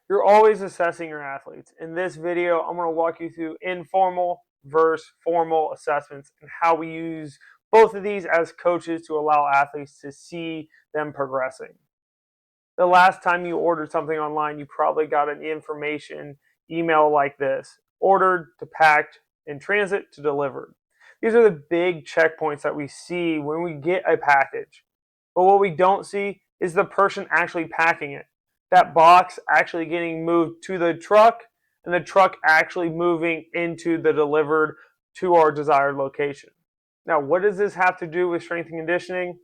You're always assessing your athletes. In this video, I'm going to walk you through informal versus formal assessments and how we use both of these as coaches to allow athletes to see them progressing. The last time you ordered something online, you probably got an information email like this: ordered to packed, in transit to delivered. These are the big checkpoints that we see when we get a package. But what we don't see is the person actually packing it. That box actually getting moved to the truck, and the truck actually moving into the delivered to our desired location. Now, what does this have to do with strength and conditioning?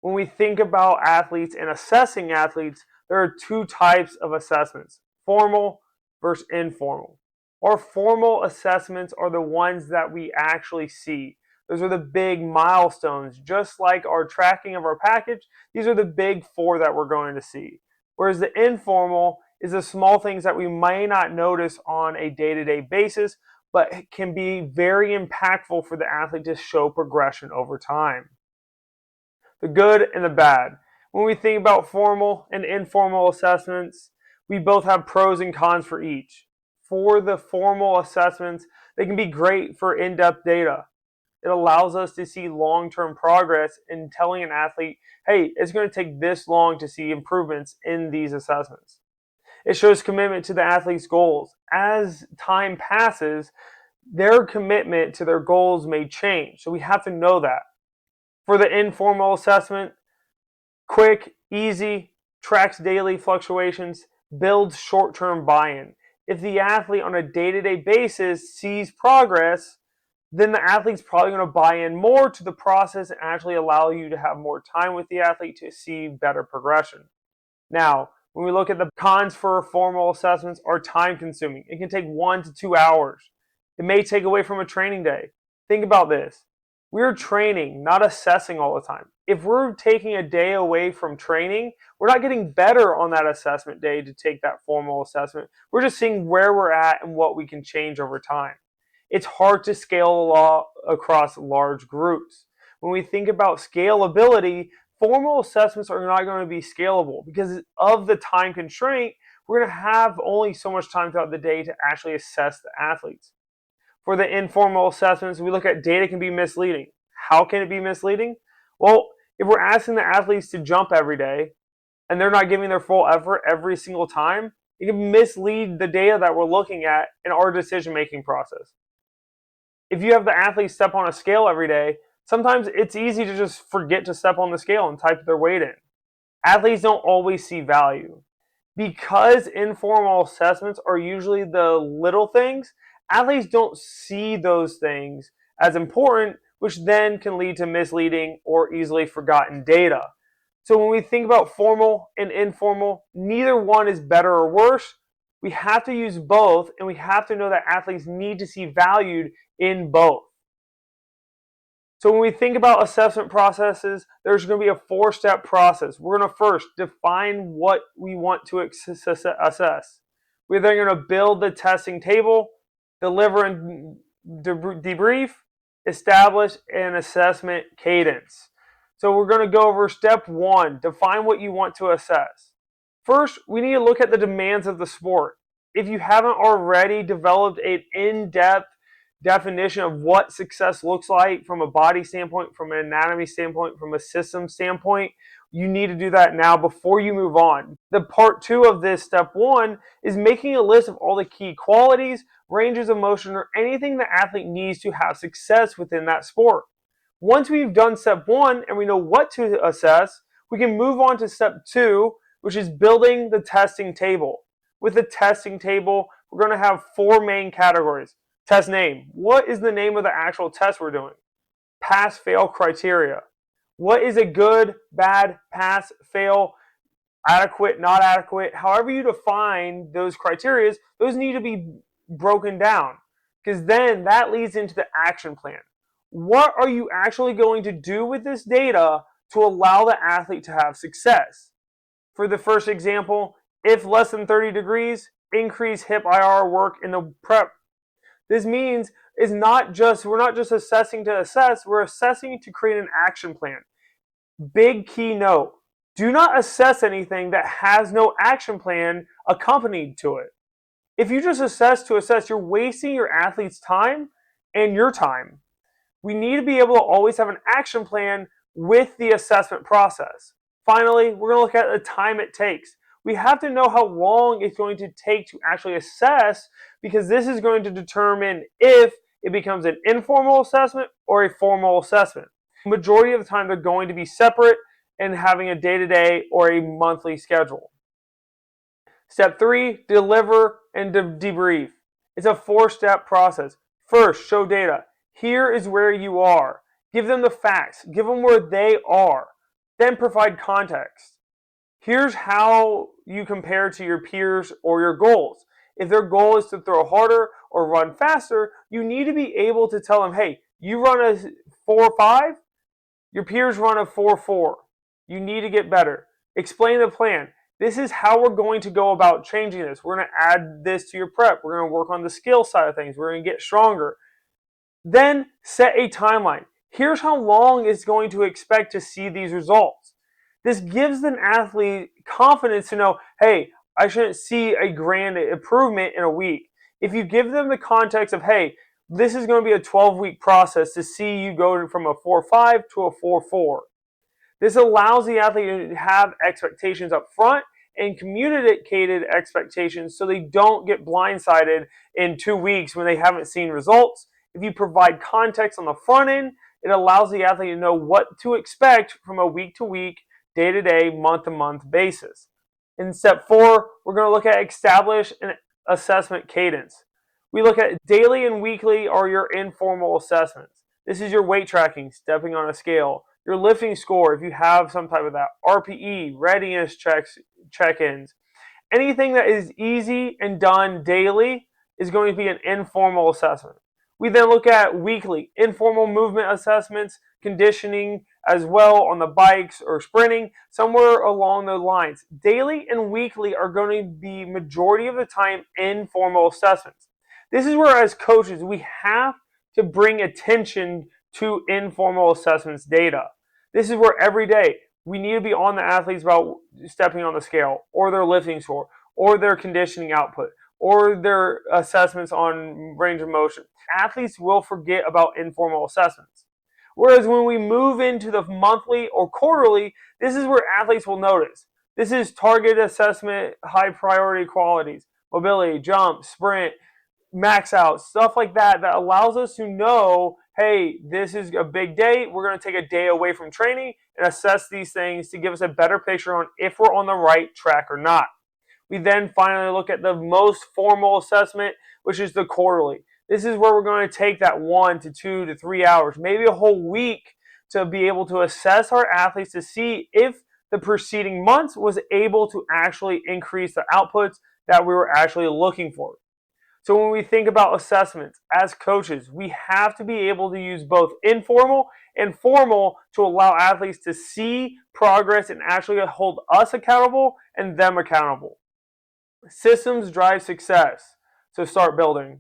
When we think about athletes and assessing athletes, there are two types of assessments: formal versus informal. Our formal assessments are the ones that we actually see. Those are the big milestones. Just like our tracking of our package, these are the big four that we're going to see. Whereas the informal is the small things that we may not notice on a day-to-day basis, but can be very impactful for the athlete to show progression over time. The good and the bad. When we think about formal and informal assessments, we both have pros and cons for each. For the formal assessments, they can be great for in-depth data. It allows us to see long-term progress in telling an athlete, hey, it's going to take this long to see improvements in these assessments. It shows commitment to the athlete's goals. As time passes, their commitment to their goals may change, so we have to know that. For the informal assessment, quick, easy, tracks daily fluctuations, builds short-term buy-in. If the athlete on a day-to-day basis sees progress, then the athlete's probably going to buy in more to the process and actually allow you to have more time with the athlete to see better progression. Now, when we look at the cons for formal assessments, are time consuming. It can take 1 to 2 hours. It may take away from a training day. Think about this. We're training, not assessing all the time. If we're taking a day away from training, we're not getting better on that assessment day to take that formal assessment. We're just seeing where we're at and what we can change over time. It's hard to scale a lot across large groups. When we think about scalability, formal assessments are not going to be scalable because of the time constraint. We're going to have only so much time throughout the day to actually assess the athletes. For the informal assessments, we look at data can be misleading. How can it be misleading? Well, if we're asking the athletes to jump every day and they're not giving their full effort every single time, it can mislead the data that we're looking at in our decision-making process. If you have the athletes step on a scale every day, sometimes it's easy to just forget to step on the scale and type their weight in. Athletes don't always see value. Because informal assessments are usually the little things, athletes don't see those things as important, which then can lead to misleading or easily forgotten data. So when we think about formal and informal, neither one is better or worse. We have to use both, and we have to know that athletes need to see valued in both. So when we think about assessment processes, there's going to be a 4-step process. We're going to first define what we want to assess. We're then going to build the testing table, deliver and debrief, establish an assessment cadence. So we're going to go over step 1, define what you want to assess. First, we need to look at the demands of the sport. If you haven't already developed an in-depth definition of what success looks like from a body standpoint, from an anatomy standpoint, from a system standpoint, you need to do that now before you move on. The part 2 of this step 1 is making a list of all the key qualities, ranges of motion, or anything the athlete needs to have success within that sport. Once we've done step 1 and we know what to assess, we can move on to step 2, which is building the testing table. With the testing table, we're going to have 4 main categories. Test name. What is the name of the actual test we're doing? Pass-fail criteria. What is a good, bad, pass, fail, adequate, not adequate? However you define those criteria, those need to be broken down, because then that leads into the action plan. What are you actually going to do with this data to allow the athlete to have success? For the first example, if less than 30 degrees, increase hip IR work in the prep. This means we're not just assessing to assess, we're assessing to create an action plan. Big key note, Do not assess anything that has no action plan accompanied to it. If you just assess to assess, you're wasting your athlete's time and your time. We need to be able to always have an action plan with the assessment process. Finally, we're going to look at the time it takes. We have to know how long it's going to take to actually assess, because this is going to determine if it becomes an informal assessment or a formal assessment. Majority of the time, they're going to be separate and having a day-to-day or a monthly schedule. Step 3, deliver and debrief. It's a 4-step process. First, show data. Here is where you are. Give them the facts. Give them where they are. Then provide context. Here's how you compare to your peers or your goals. If their goal is to throw harder or run faster, you need to be able to tell them, hey, you run a 4.5, your peers run a 4.4. You need to get better. Explain the plan. This is how we're going to go about changing this. We're going to add this to your prep. We're going to work on the skill side of things. We're going to get stronger. Then set a timeline. Here's how long it's going to expect to see these results. This gives an athlete confidence to know, hey, I shouldn't see a grand improvement in a week. If you give them the context of, hey, this is going to be a 12-week process to see you go from a 4.5 to a 4.4. This allows the athlete to have expectations up front and communicated expectations so they don't get blindsided in 2 weeks when they haven't seen results. If you provide context on the front end, it allows the athlete to know what to expect from a week-to-week, day-to-day, month-to-month basis. In step 4, we're going to look at establish an assessment cadence. We look at daily and weekly are your informal assessments. This is your weight tracking, stepping on a scale, your lifting score if you have some type of that, RPE, readiness check-ins. Anything that is easy and done daily is going to be an informal assessment. We then look at weekly, informal movement assessments, conditioning as well on the bikes or sprinting, somewhere along those lines. Daily and weekly are going to be majority of the time informal assessments. This is where as coaches we have to bring attention to informal assessments data. This is where every day we need to be on the athletes about stepping on the scale or their lifting score or their conditioning output or their assessments on range of motion. Athletes will forget about informal assessments. Whereas when we move into the monthly or quarterly, this is where athletes will notice. This is target assessment, high priority qualities, mobility, jump, sprint, max out, stuff like that, that allows us to know, hey, this is a big day. We're going to take a day away from training and assess these things to give us a better picture on if we're on the right track or not. We then finally look at the most formal assessment, which is the quarterly. This is where we're going to take that 1 to 2 to 3 hours, maybe a whole week, to be able to assess our athletes to see if the preceding months was able to actually increase the outputs that we were actually looking for. So when we think about assessments as coaches, we have to be able to use both informal and formal to allow athletes to see progress and actually hold us accountable and them accountable. Systems drive success, so start building.